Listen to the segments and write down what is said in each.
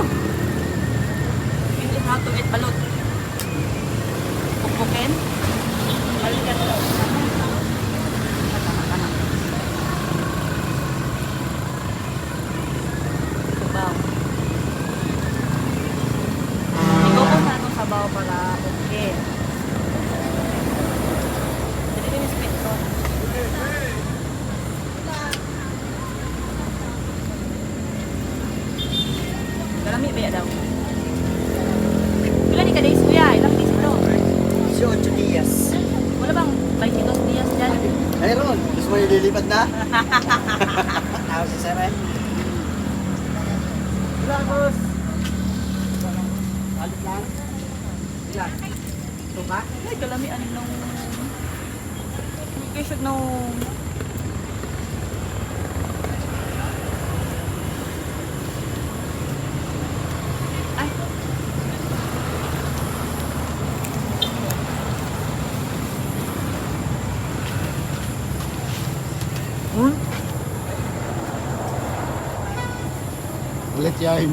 Hindi how to eat balot. Pukpukin. Balikan mo. Tama. Sabaw. Ikaw po sa anong sabaw para okay. Jadi ini split ko. Galami ba daw? Pila ni ka days kuya? Ilang days bro? 18 días. Wala bang 22 días dyan? Mayroon. Gusto mo yung lilipat na? Tawag si Sir eh. Wala, boss. Balik lang. Ilan? Ito ba? Ay, galami aning nung... Kasi nung... Ay. Ulit yarn.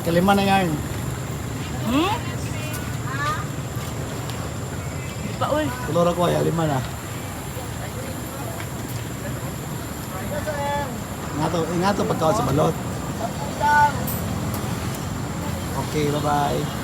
Kalima na yarn. Di pa ul. Kulora ko ay lima na. Ingato pagkaon sa balot. Okay, bye-bye.